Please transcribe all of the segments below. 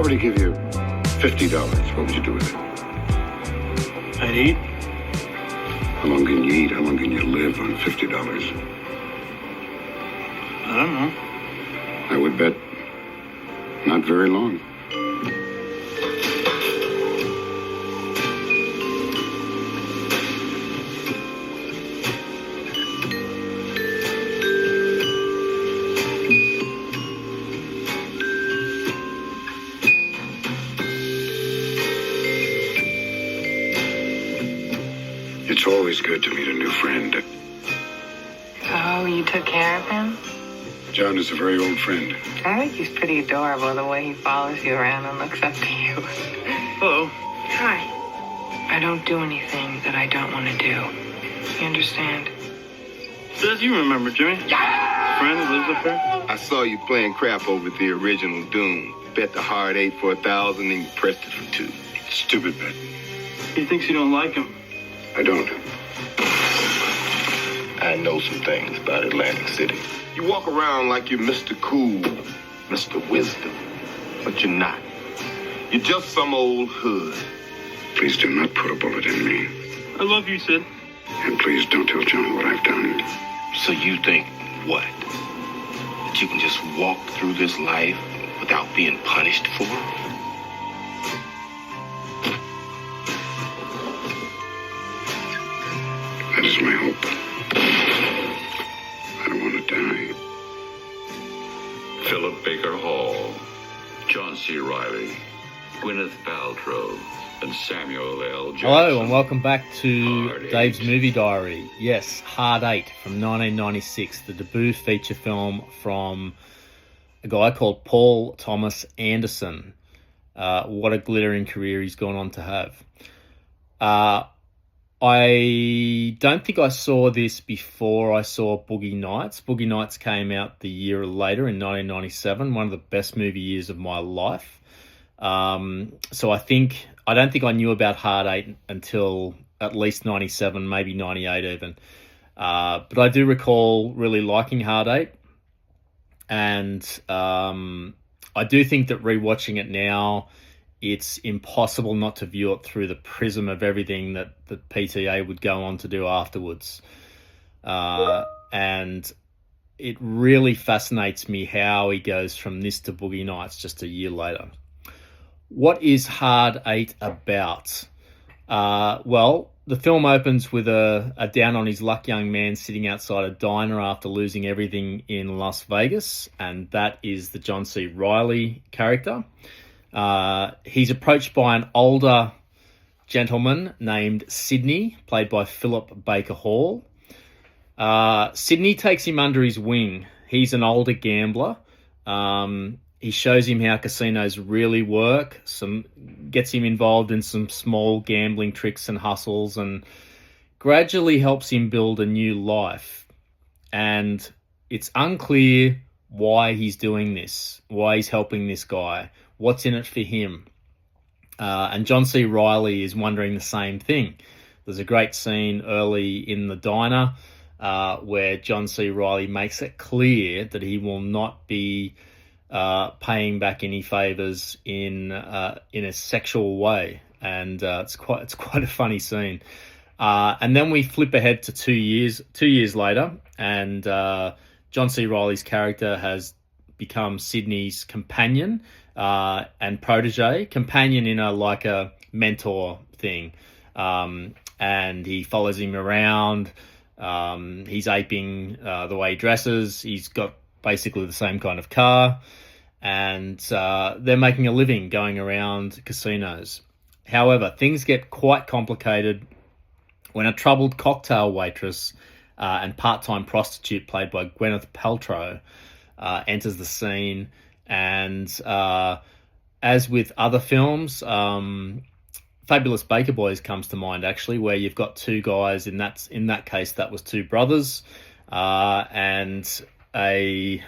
were to give you $50, what would you do with it? I'd eat. How long can you eat? How long can you live on $50? I don't know. I would bet not very long. It's always good to meet a new friend. Oh, you took care of him? John is a very old friend. I think he's pretty adorable, the way he follows you around and looks up to you. Hello. Hi. I don't do anything that I don't want to do. You understand? Says you remember, Jimmy. Yeah! Friend who lives up there? I saw you playing crap over the original Doom. Bet the hard 8 for 1,000 and you pressed it for 2. Stupid bet. He thinks you don't like him. I don't. I know some things about Atlantic City. You walk around like you're Mr. Cool, Mr. Wisdom, but you're not. You're just some old hood. Please do not put a bullet in me. I love you, Sid. And please don't tell John what I've done. So you think what? That you can just walk through this life without being punished for it? That is my hope. I don't want to die. Philip Baker Hall, John C. Reilly, Gwyneth Paltrow, and Samuel L. Jackson. Hello and welcome back to Hard Dave's Eight. Movie Diary. Yes, Hard 8 from 1996, the debut feature film from a guy called Paul Thomas Anderson. What a glittering career he's gone on to have. I don't think I saw this before I saw Boogie Nights. Boogie Nights came out the year later in 1997, one of the best movie years of my life. So I don't think I knew about Hard 8 until at least 97, maybe 98 even. But I do recall really liking Hard 8. And I do think that rewatching it now, it's impossible not to view it through the prism of everything that PTA would go on to do afterwards. And it really fascinates me how he goes from this to Boogie Nights just a year later. What is Hard 8 about? Well, the film opens with a down on his luck young man sitting outside a diner after losing everything in Las Vegas, and that is the John C. Reilly character. He's approached by an older gentleman named Sidney, played by Philip Baker Hall. Sidney takes him under his wing. He's an older gambler. He shows him how casinos really work, gets him involved in some small gambling tricks and hustles, and gradually helps him build a new life. And it's unclear why he's doing this, why he's helping this guy, what's in it for him. And John C. Reilly is wondering the same thing. There's a great scene early in the diner where John C. Reilly makes it clear that he will not be paying back any favors in a sexual way, and it's quite a funny scene. And then we flip ahead to 2 years later, and John C. Reilly's character has become Sidney's companion and protege. Companion in a mentor thing, and he follows him around. He's aping the way he dresses. He's got basically the same kind of car, and they're making a living going around casinos. However, things get quite complicated when a troubled cocktail waitress and part-time prostitute played by Gwyneth Paltrow enters the scene. And as with other films, Fabulous Baker Boys comes to mind, actually, where you've got two guys. In that case, that was two brothers, and a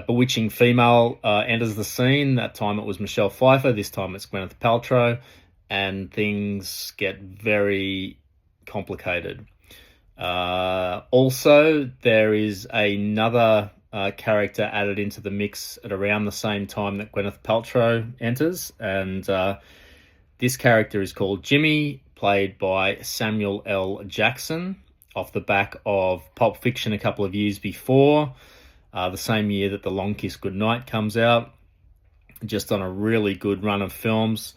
bewitching female enters the scene. That time it was Michelle Pfeiffer. This time it's Gwyneth Paltrow, and things get very complicated. Also, there is another character added into the mix at around the same time that Gwyneth Paltrow enters, and this character is called Jimmy, played by Samuel L. Jackson, off the back of Pulp Fiction a couple of years before, the same year that The Long Kiss Goodnight comes out. Just on a really good run of films.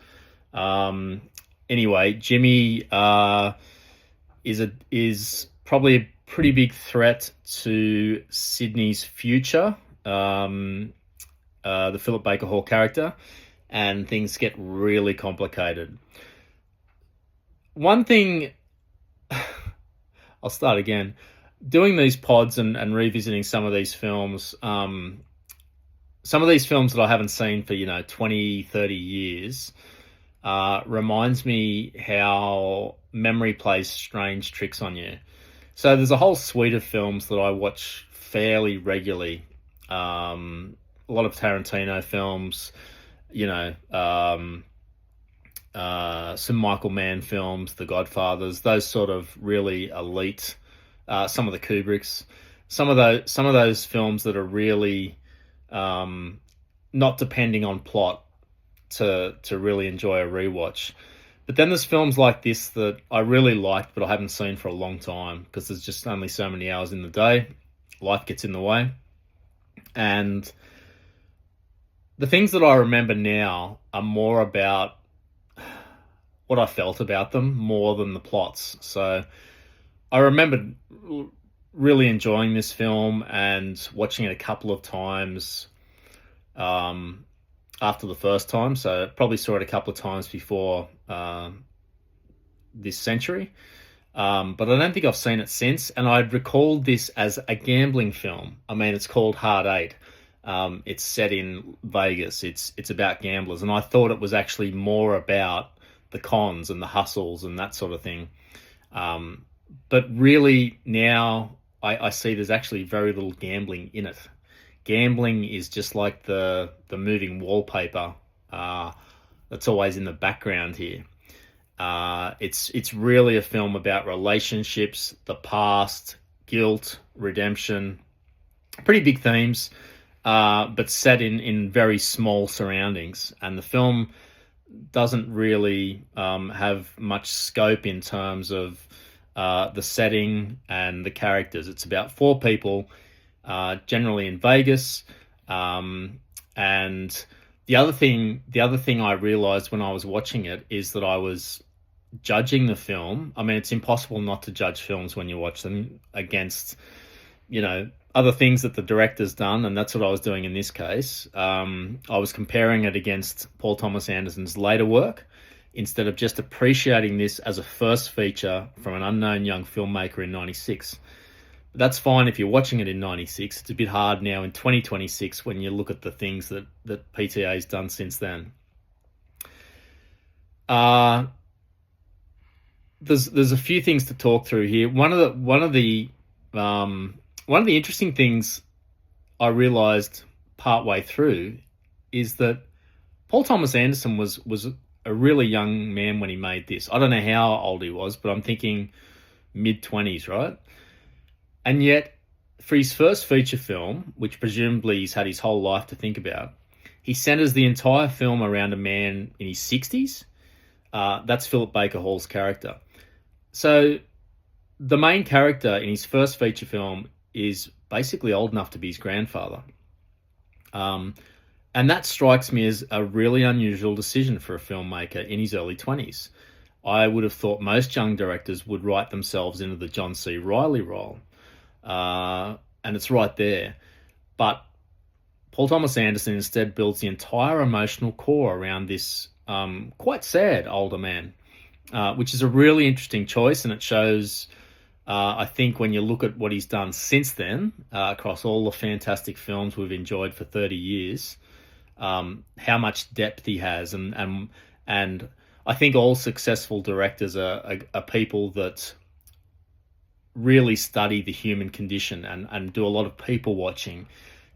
Anyway, Jimmy is probably a pretty big threat to Sydney's future, the Philip Baker Hall character, and things get really complicated. One thing, I'll start again. Doing these pods and revisiting some of these films, some of these films that I haven't seen for, 20, 30 years, reminds me how memory plays strange tricks on you. So there's a whole suite of films that I watch fairly regularly. A lot of Tarantino films, some Michael Mann films, The Godfathers, those sort of really elite, some of the Kubricks, some of those films that are really not depending on plot to really enjoy a rewatch. But then there's films like this that I really liked, but I haven't seen for a long time because there's just only so many hours in the day. Life gets in the way. And the things that I remember now are more about what I felt about them more than the plots. So I remember really enjoying this film and watching it a couple of times after the first time. So probably saw it a couple of times before this century. But I don't think I've seen it since. And I'd recalled this as a gambling film. I mean, it's called Hard Eight. It's set in Vegas. It's about gamblers. And I thought it was actually more about the cons and the hustles and that sort of thing. But really now I see there's actually very little gambling in it. Gambling is just like the moving wallpaper that's always in the background here. It's really a film about relationships, the past, guilt, redemption, pretty big themes, but set in very small surroundings. And the film doesn't really have much scope in terms of the setting and the characters. It's about four people, generally in Vegas. And the other thing I realized when I was watching it is that I was judging the film. I mean, it's impossible not to judge films when you watch them against, other things that the director's done, and that's what I was doing in this case. I was comparing it against Paul Thomas Anderson's later work, instead of just appreciating this as a first feature from an unknown young filmmaker in 96. But that's fine if you're watching it in 96. It's a bit hard now in 2026 when you look at the things that PTA's done since then. There's a few things to talk through here. One of the interesting things I realized partway through is that Paul Thomas Anderson was a really young man when he made this. I don't know how old he was, but I'm thinking mid-20s, right? And yet, for his first feature film, which presumably he's had his whole life to think about, he centers the entire film around a man in his 60s. That's Philip Baker Hall's character. So the main character in his first feature film is basically old enough to be his grandfather. And that strikes me as a really unusual decision for a filmmaker in his early 20s. I would have thought most young directors would write themselves into the John C. Reilly role. And it's right there. But Paul Thomas Anderson instead builds the entire emotional core around this quite sad older man, which is a really interesting choice, and it shows, I think, when you look at what he's done since then, across all the fantastic films we've enjoyed for 30 years, how much depth he has. And I think all successful directors are people that really study the human condition and do a lot of people watching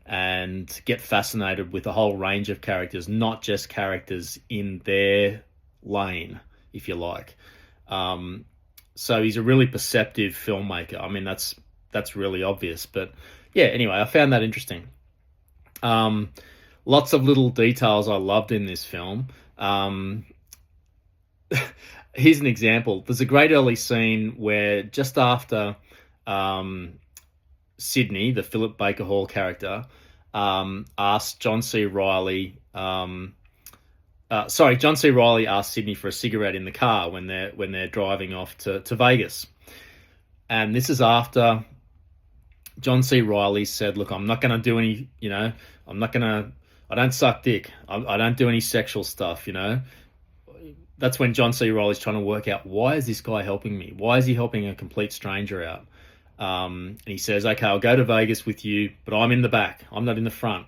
and get fascinated with a whole range of characters, not just characters in their lane, if you like. So he's a really perceptive filmmaker. I mean, that's really obvious, but yeah, anyway, I found that interesting. Lots of little details I loved in this film. Here's an example. There's a great early scene where just after Sydney, the Philip Baker Hall character, asked John C. Riley. John C. Riley asked Sydney for a cigarette in the car when they're driving off to Vegas, and this is after John C. Riley said, "Look, I'm not going to do any. I don't suck dick. I don't do any sexual stuff. That's when John C. Riley's trying to work out, why is this guy helping me? Why is he helping a complete stranger out? And he says, okay, I'll go to Vegas with you, but I'm in the back. I'm not in the front.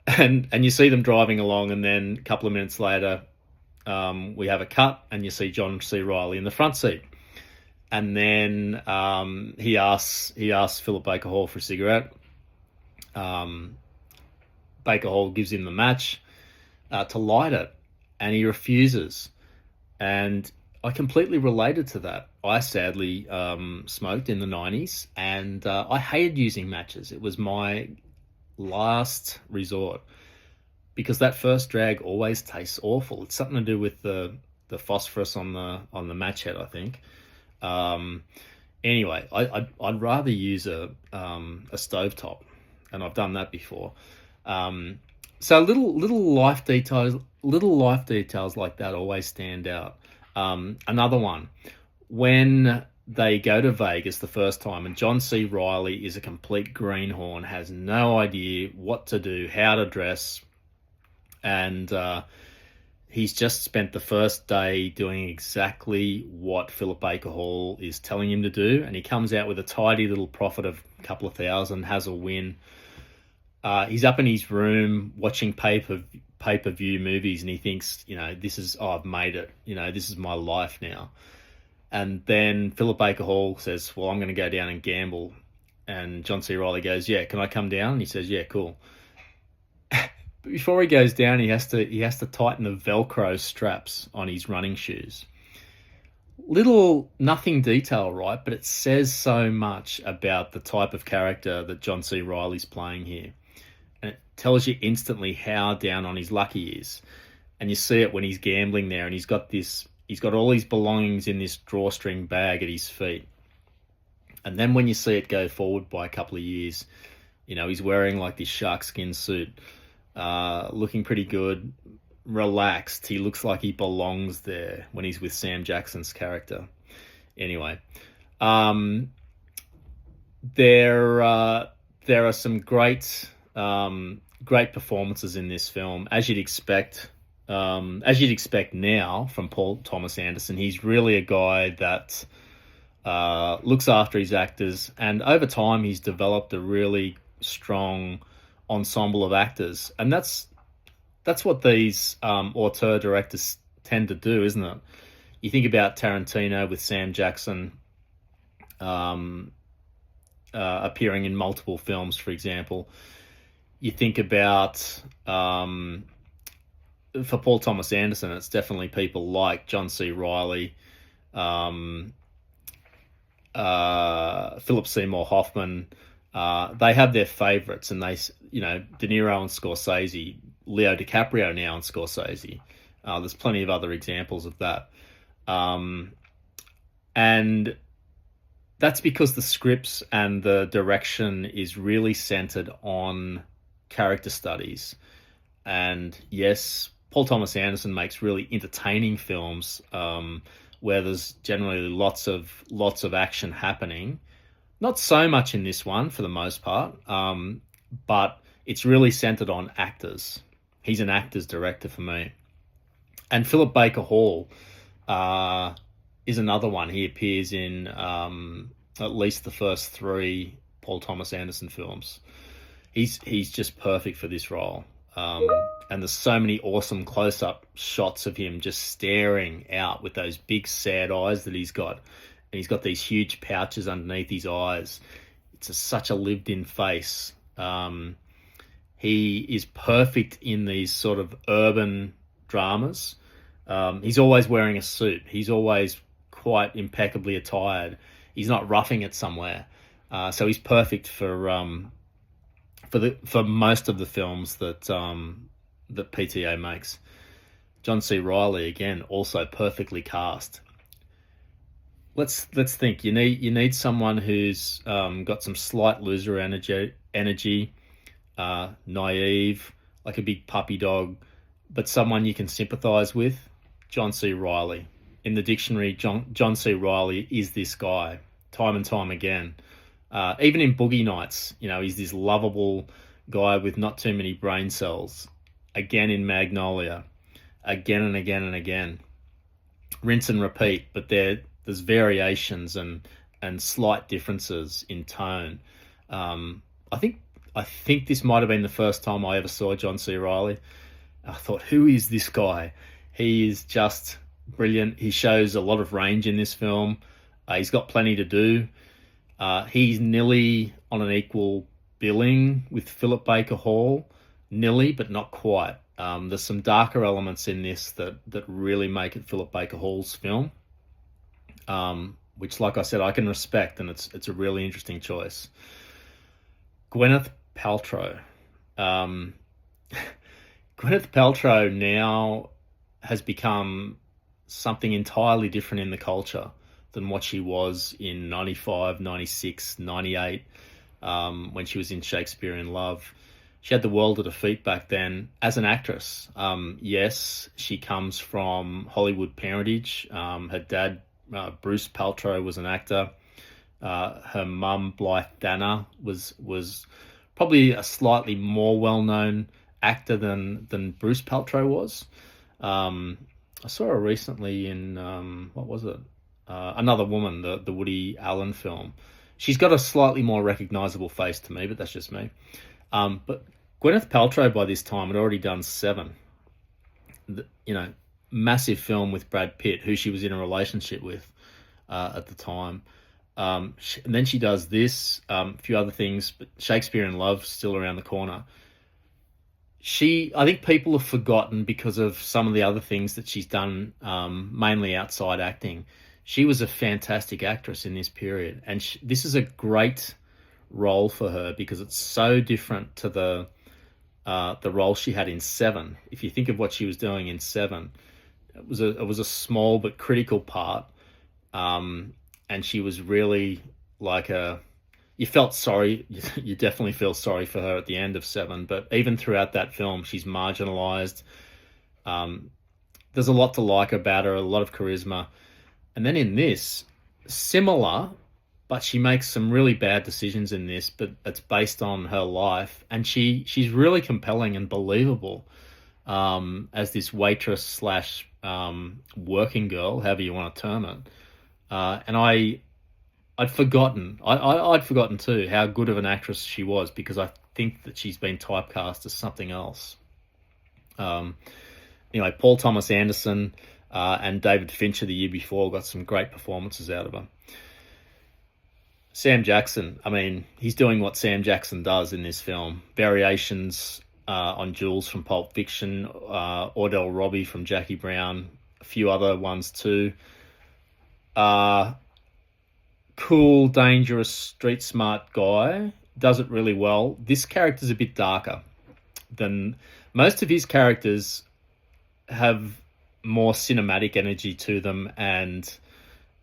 and you see them driving along, and then a couple of minutes later, we have a cut, and you see John C. Riley in the front seat. And then he asks Philip Baker Hall for a cigarette. Baker Hall gives him the match to light it, and he refuses. And I completely related to that. I sadly smoked in the 90s, and I hated using matches. It was my last resort because that first drag always tastes awful. It's something to do with the phosphorus on the match head, I think. Anyway, I'd rather use a stovetop, and I've done that before. So little life details like that always stand out. Another one, when they go to Vegas the first time, and John C. Riley is a complete greenhorn, has no idea what to do, how to dress, and he's just spent the first day doing exactly what Philip Baker Hall is telling him to do, and he comes out with a tidy little profit of a couple of thousand, has a win. He's up in his room watching pay-per-view movies, and he thinks, I've made it. This is my life now. And then Philip Baker Hall says, well, I'm going to go down and gamble. And John C. Riley goes, yeah, can I come down? And he says, yeah, cool. But before he goes down, he has to tighten the Velcro straps on his running shoes. Little nothing detail, right? But it says so much about the type of character that John C. Riley's playing here. And it tells you instantly how down on his luck he is. And you see it when he's gambling there, and he's got all his belongings in this drawstring bag at his feet. And then when you see it go forward by a couple of years, he's wearing like this shark skin suit, looking pretty good, relaxed. He looks like he belongs there when he's with Sam Jackson's character. Anyway, there are some great performances in this film, as you'd expect now from Paul Thomas Anderson. He's really a guy that looks after his actors, and over time he's developed a really strong ensemble of actors, and that's what these auteur directors tend to do, isn't it? You think about Tarantino with Sam Jackson appearing in multiple films, for example. You think about, for Paul Thomas Anderson, it's definitely people like John C. Riley, Philip Seymour Hoffman. They have their favorites, and De Niro and Scorsese, Leo DiCaprio now and Scorsese. There's plenty of other examples of that. And that's because the scripts and the direction is really centered on character studies. And yes, Paul Thomas Anderson makes really entertaining films where there's generally lots of action happening. Not so much in this one for the most part, but it's really centered on actors. He's an actor's director for me. And Philip Baker Hall is another one. He appears in at least the first 3 Paul Thomas Anderson films. He's just perfect for this role. And there's so many awesome close-up shots of him just staring out with those big sad eyes that he's got. And he's got these huge pouches underneath his eyes. It's such a lived-in face. He is perfect in these sort of urban dramas. He's always wearing a suit. He's always quite impeccably attired. He's not roughing it somewhere. So he's perfect for most of the films that that PTA makes. John C. Reilly, again, also perfectly cast. Let's think. You need someone who's got some slight loser energy, naive, like a big puppy dog, but someone you can sympathise with. John C. Reilly. In the dictionary, John C. Reilly is this guy, time and time again. Even in Boogie Nights, he's this lovable guy with not too many brain cells. Again in Magnolia, again and again and again. Rinse and repeat, but there's variations and slight differences in tone. I think this might have been the first time I ever saw John C. Reilly. I thought, who is this guy? He is just brilliant. He shows a lot of range in this film. He's got plenty to do. He's nearly on an equal billing with Philip Baker Hall. Nearly, but not quite. There's some darker elements in this that really make it Philip Baker Hall's film, which, like I said, I can respect, and it's a really interesting choice. Gwyneth Paltrow. Gwyneth Paltrow now has become something entirely different in the culture than what she was in 95, 96, 98, when she was in Shakespeare in Love. She had the world at her feet back then as an actress. Yes, she comes from Hollywood parentage. Her dad, Bruce Paltrow, was an actor. Her mum, Blythe Danner, was probably a slightly more well-known actor than Bruce Paltrow was. I saw her recently in, what was it? Another Woman, the Woody Allen film. She's got a slightly more recognisable face to me, but that's just me. But Gwyneth Paltrow by this time had already done Seven. Massive film with Brad Pitt, who she was in a relationship with at the time. And then she does this, a few other things, but Shakespeare in Love still around the corner. I think people have forgotten because of some of the other things that she's done, mainly outside acting. She was a fantastic actress in this period, and this is a great role for her because it's so different to the role she had in Seven. If you think of what she was doing in Seven, it was a small but critical part, and she was really like you felt sorry. You definitely feel sorry for her at the end of Seven, but even throughout that film, she's marginalized. There's a lot to like about her, a lot of charisma. And then in this, similar, but she makes some really bad decisions in this, but it's based on her life. And she's really compelling and believable as this waitress / working girl, however you want to term it. And I'd forgotten too how good of an actress she was, because I think that she's been typecast as something else. Paul Thomas Anderson and David Fincher the year before got some great performances out of her. Sam Jackson, he's doing what Sam Jackson does in this film. Variations on Jules from Pulp Fiction, Ordell Robbie from Jackie Brown, a few other ones too. Cool, dangerous, street smart guy, does it really well. This character's a bit darker than most of his characters. Have more cinematic energy to them, and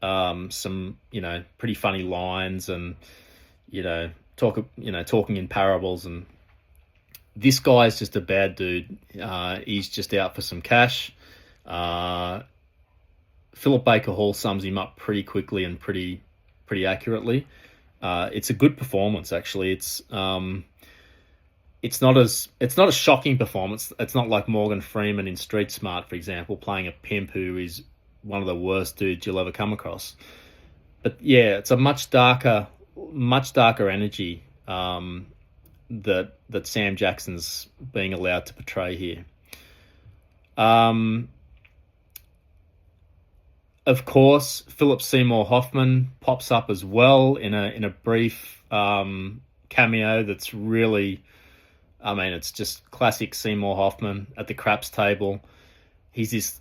some pretty funny lines, and talking in parables. And this guy's just a bad dude. He's just out for some cash. Philip Baker Hall sums him up pretty quickly and pretty accurately. It's a good performance, actually. It's not a shocking performance. It's not like Morgan Freeman in Street Smart, for example, playing a pimp who is one of the worst dudes you'll ever come across. But yeah, it's a much darker energy that Sam Jackson's being allowed to portray here. Of course, Philip Seymour Hoffman pops up as well in a brief cameo that's really, it's just classic Seymour Hoffman at the craps table. He's this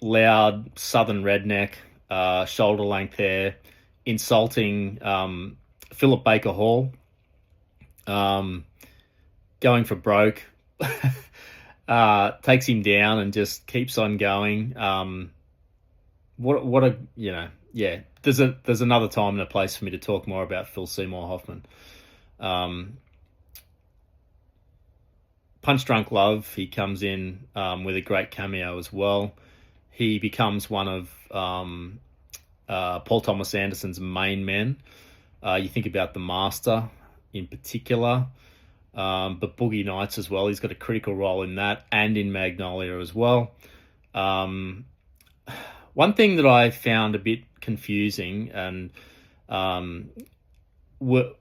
loud southern redneck, shoulder length hair, insulting Philip Baker Hall, going for broke, takes him down and just keeps on going. What a yeah. There's another time and a place for me to talk more about Phil Seymour Hoffman. Punch Drunk Love, he comes in with a great cameo as well. He becomes one of Paul Thomas Anderson's main men. You think about The Master in particular, but Boogie Nights as well. He's got a critical role in that and in Magnolia as well. One thing that I found a bit confusing and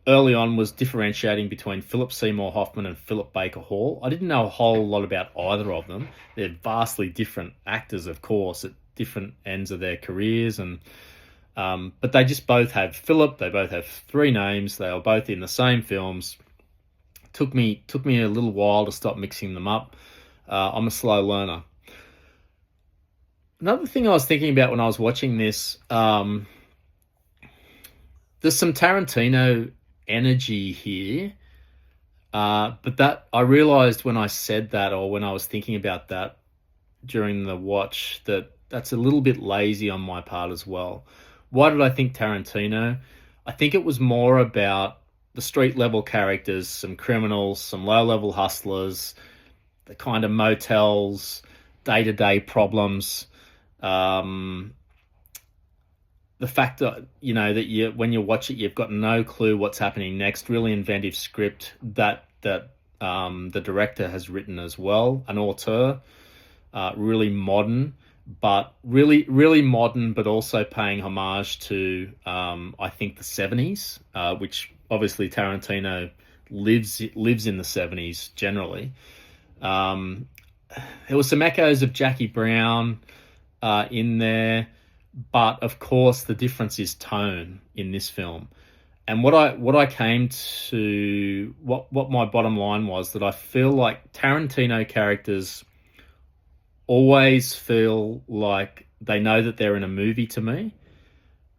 early on was differentiating between Philip Seymour Hoffman and Philip Baker Hall. I didn't know a whole lot about either of them. They're vastly different actors, of course, at different ends of their careers, and but they just both have Philip. They both have 3 names. They were both in the same films. Took me a little while to stop mixing them up. I'm a slow learner. Another thing I was thinking about when I was watching this, there's some Tarantino energy here, but that I realized when I said that, or when I was thinking about that during the watch, that's a little bit lazy on my part as well. Why did I think Tarantino? I think it was more about the street level characters, some criminals, some low level hustlers, the kind of motels, day-to-day problems. The fact that, that when you watch it, you've got no clue what's happening next. Really inventive script that the director has written as well, an auteur, really modern, but really modern, but also paying homage to I think the 70s, which obviously Tarantino lives in the 70s generally. There were some echoes of Jackie Brown in there. But of course, the difference is tone in this film, and what I came to, what my bottom line was, that I feel like Tarantino characters always feel like they know that they're in a movie to me.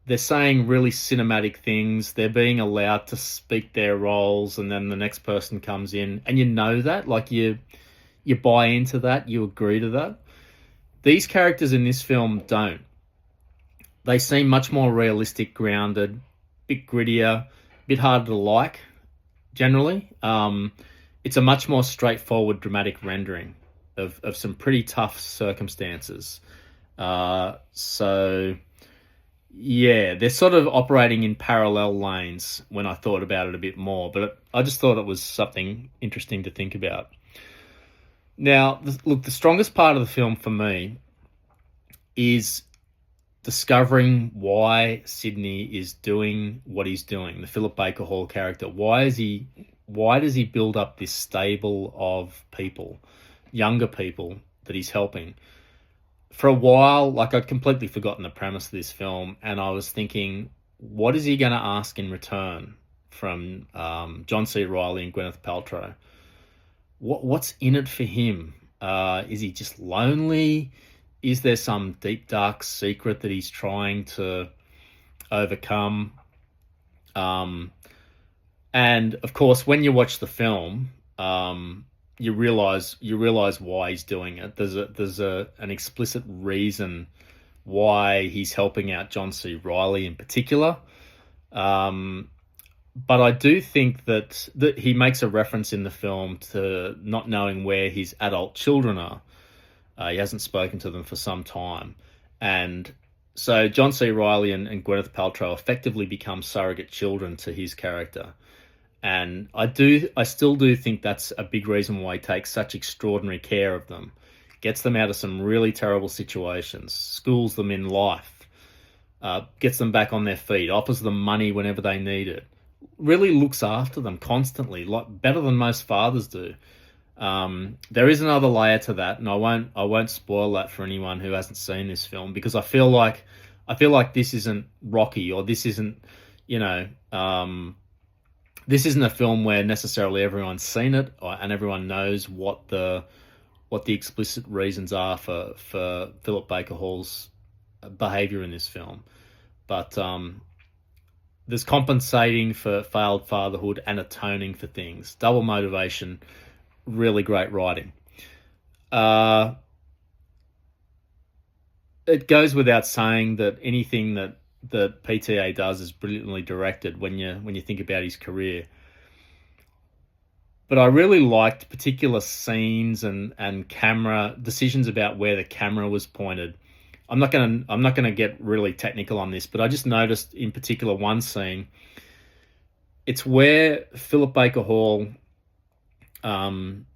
They're saying really cinematic things. They're being allowed to speak their roles, and then the next person comes in, and that, like you buy into that, you agree to that. These characters in this film don't. They seem much more realistic, grounded, a bit grittier, a bit harder to like, generally. It's a much more straightforward, dramatic rendering of some pretty tough circumstances. So, yeah, they're sort of operating in parallel lanes when I thought about it a bit more. But I just thought it was something interesting to think about. Now, the strongest part of the film for me is discovering why Sidney is doing what he's doing, the Philip Baker Hall character. Why does he build up this stable of people, younger people that he's helping? For a while, I'd completely forgotten the premise of this film, and I was thinking, what is he going to ask in return from John C. Reilly and Gwyneth Paltrow? What's in it for him? Is he just lonely? Is there some deep, dark secret that he's trying to overcome? And of course, when you watch the film, you realize why he's doing it. There's an explicit reason why he's helping out John C. Reilly in particular. But I do think that he makes a reference in the film to not knowing where his adult children are. He hasn't spoken to them for some time. And so John C. Reilly and Gwyneth Paltrow effectively become surrogate children to his character. And I still do think that's a big reason why he takes such extraordinary care of them. Gets them out of some really terrible situations, schools them in life, gets them back on their feet, offers them money whenever they need it, really looks after them constantly, better than most fathers do. There is another layer to that, and I won't spoil that for anyone who hasn't seen this film, because I feel like this isn't Rocky, or this isn't, this isn't a film where necessarily everyone's seen it and everyone knows what the explicit reasons are for Philip Baker Hall's behavior in this film. But there's compensating for failed fatherhood and atoning for things. Double motivation, really great writing. It goes without saying that anything that PTA does is brilliantly directed when you think about his career. But I really liked particular scenes and camera decisions about where the camera was pointed. I'm not gonna get really technical on this, but I just noticed in particular one scene. It's where Philip Baker Hall, in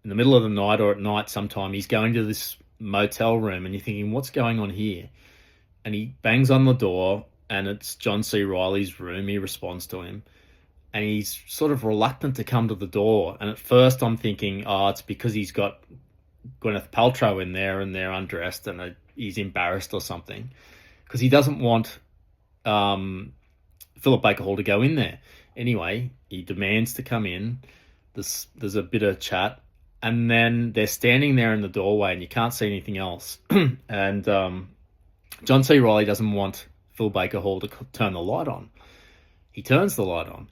the middle of the night or at night sometime, he's going to this motel room and you're thinking, what's going on here? And he bangs on the door and it's John C. Reilly's room. He responds to him and he's sort of reluctant to come to the door. And at first I'm thinking, oh, it's because he's got Gwyneth Paltrow in there and they're undressed and he's embarrassed or something, because he doesn't want Philip Baker Hall to go in there. Anyway, he demands to come in. There's a bit of chat, and then they're standing there in the doorway and you can't see anything else. And John C. Reilly doesn't want Phil Baker Hall to turn the light on. He turns the light on.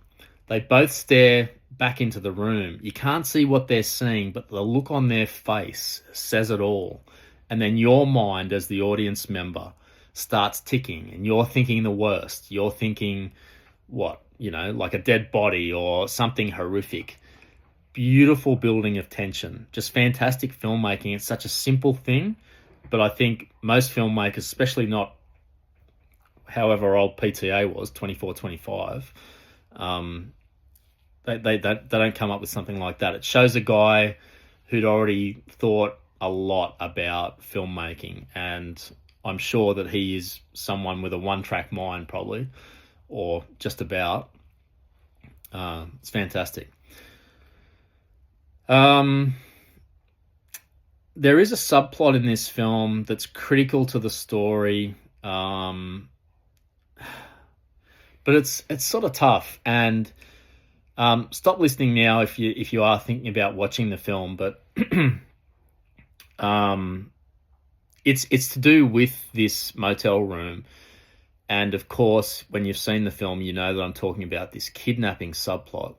They both stare back into the room. You can't see what they're seeing, but the look on their face says it all. And then your mind as the audience member starts ticking and you're thinking the worst. You're thinking, what, like a dead body or something horrific. Beautiful building of tension. Just fantastic filmmaking. It's such a simple thing, but I think most filmmakers, especially not however old PTA was, 24, 25, they don't come up with something like that. It shows a guy who'd already thought a lot about filmmaking, and I'm sure that he is someone with a one-track mind probably, or just about. It's fantastic. There is a subplot in this film that's critical to the story, but it's sort of tough. And stop listening now if you are thinking about watching the film. But it's to do with this motel room, and of course, when you've seen the film, you know that I'm talking about this kidnapping subplot.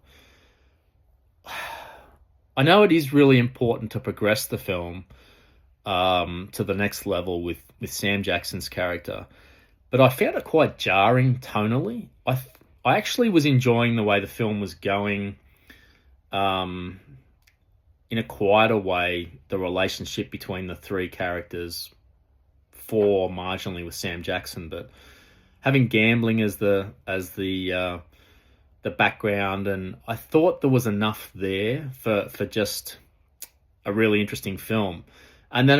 I know it is really important to progress the film to the next level with Sam Jackson's character, but I found it quite jarring tonally. I actually was enjoying the way the film was going, in a quieter way, the relationship between the three characters, four marginally with Sam Jackson, but having gambling as the background, and I thought there was enough there for just a really interesting film. And then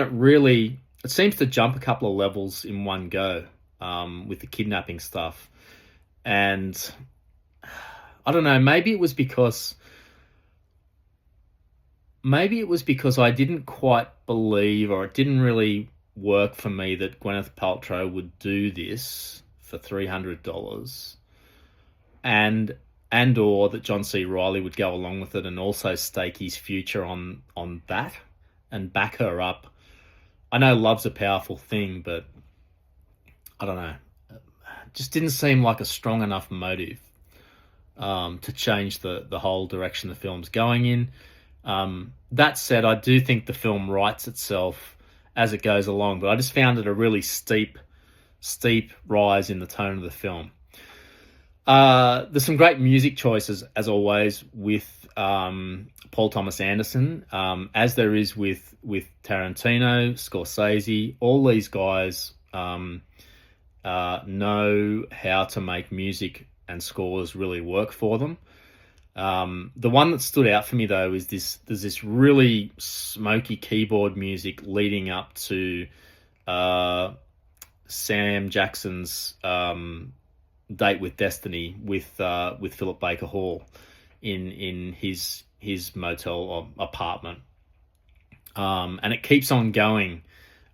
it seems to jump a couple of levels in one go with the kidnapping stuff. And I don't know, maybe it was because I didn't quite believe, or it didn't really work for me, that Gwyneth Paltrow would do this for $300 and or that John C. Reilly would go along with it and also stake his future on that and back her up. I know love's a powerful thing, but I don't know. It just didn't seem like a strong enough motive to change the whole direction the film's going in. That said, I do think the film writes itself as it goes along, but I just found it a really steep rise in the tone of the film. There's some great music choices, as always, with Paul Thomas Anderson, as there is with Tarantino, Scorsese. All these guys know how to make music and scores really work for them. The one that stood out for me, though, is there's this really smoky keyboard music leading up to Sam Jackson's Date with Destiny with Philip Baker Hall in his motel or apartment, and it keeps on going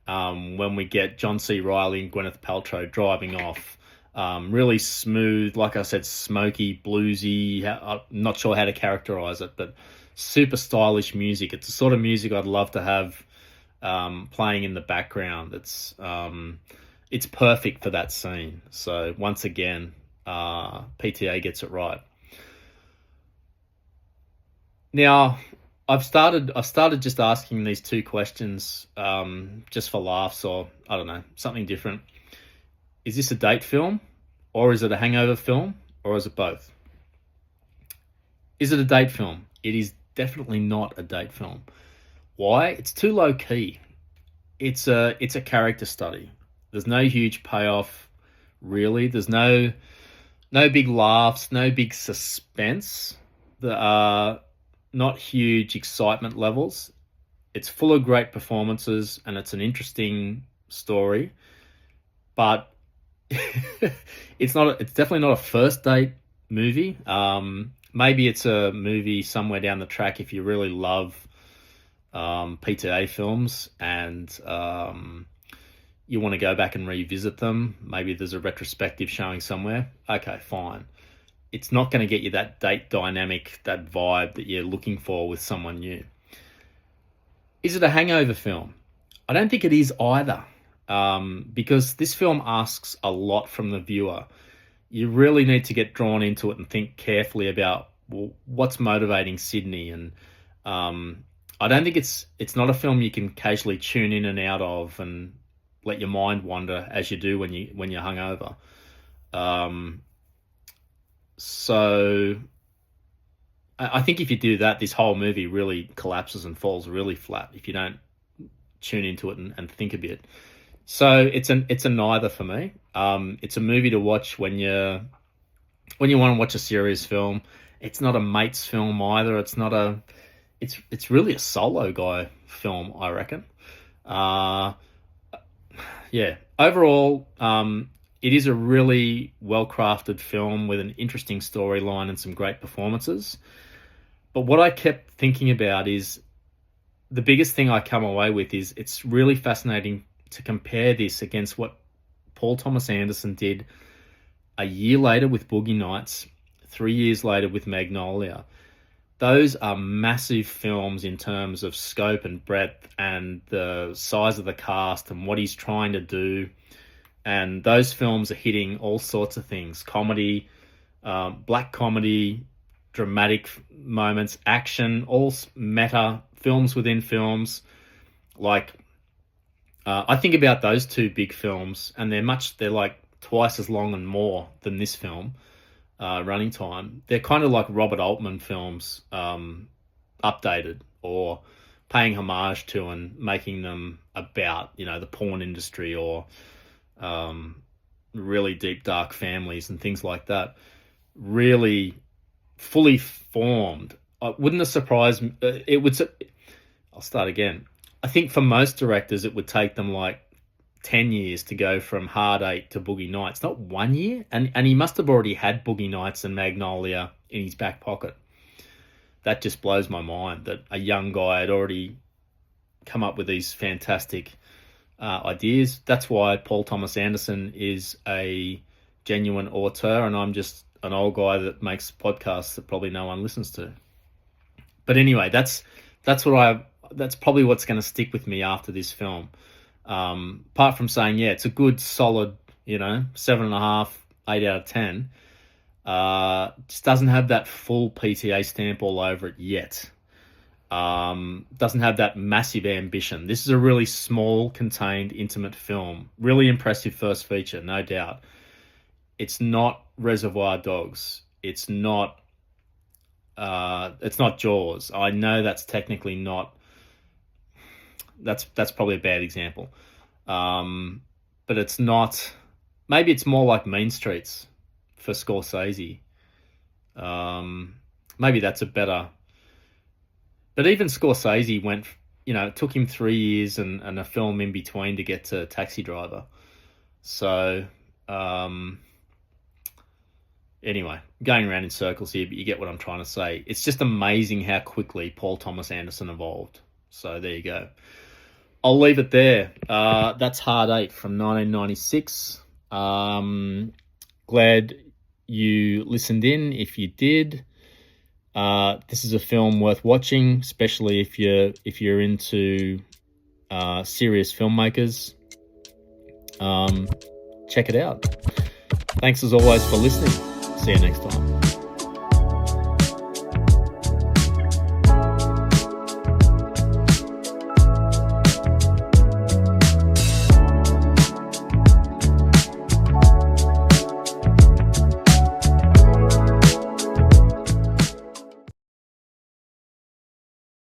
when we get John C. Reilly and Gwyneth Paltrow driving off. Really smooth, like I said, smoky, bluesy. I'm not sure how to characterize it, but super stylish music. It's the sort of music I'd love to have playing in the background. It's perfect for that scene. So once again, PTA gets it right. Now, I've started just asking these two questions just for laughs, or I don't know, something different. Is this a date film, or is it a hangover film, or is it both? Is it a date film? It is definitely not a date film. Why? It's too low key. It's a character study. There's no huge payoff, really. There's no big laughs, no big suspense. There are not huge excitement levels. It's full of great performances and it's an interesting story, but it's definitely not a first date movie. Maybe it's a movie somewhere down the track if you really love PTA films and you want to go back and revisit them. Maybe there's a retrospective showing somewhere. Okay, fine. It's not going to get you that date dynamic, that vibe that you're looking for with someone new. Is it a hangover film? I don't think it is either, because this film asks a lot from the viewer. You really need to get drawn into it and think carefully about what's motivating Sydney. And I don't think it's not a film you can casually tune in and out of and let your mind wander as you do when you're hungover. So I think if you do that, this whole movie really collapses and falls really flat if you don't tune into it and think a bit. So it's a neither for me. It's a movie to watch when you want to watch a serious film. It's not a mate's film either. It's really a solo guy film, I reckon. Yeah. Overall, it is a really well-crafted film with an interesting storyline and some great performances. But what I kept thinking about is the biggest thing I come away with is it's really fascinating to compare this against what Paul Thomas Anderson did a year later with Boogie Nights, 3 years later with Magnolia. Those are massive films in terms of scope and breadth and the size of the cast and what he's trying to do. And those films are hitting all sorts of things: comedy, black comedy, dramatic moments, action, all meta, films within films. Like, I think about those two big films, and they're like twice as long and more than this film, running time. They're kind of like Robert Altman films, updated or paying homage to and making them about, the porn industry or really deep, dark families and things like that. Really fully formed. Wouldn't it surprise me? I'll start again. I think for most directors, it would take them like 10 years to go from Hard Eight to Boogie Nights. Not 1 year. And he must have already had Boogie Nights and Magnolia in his back pocket. That just blows my mind that a young guy had already come up with these fantastic ideas. That's why Paul Thomas Anderson is a genuine auteur, and I'm just an old guy that makes podcasts that probably no one listens to. But anyway, that's probably what's going to stick with me after this film. Apart from saying, yeah, it's a good, solid, 7.5, 8 out of 10. Just doesn't have that full PTA stamp all over it yet. Doesn't have that massive ambition. This is a really small, contained, intimate film. Really impressive first feature, no doubt. It's not Reservoir Dogs. It's not Jaws. I know that's technically not. That's probably a bad example. But it's not. Maybe it's more like Mean Streets for Scorsese. Maybe that's a better. But even Scorsese went, it took him 3 years and a film in between to get to Taxi Driver. So, anyway, going around in circles here, but you get what I'm trying to say. It's just amazing how quickly Paul Thomas Anderson evolved. So there you go. I'll leave it there. That's Hard Eight from 1996. Glad you listened in. If you did, this is a film worth watching, especially if you're into serious filmmakers. Check it out. Thanks as always for listening. See you next time.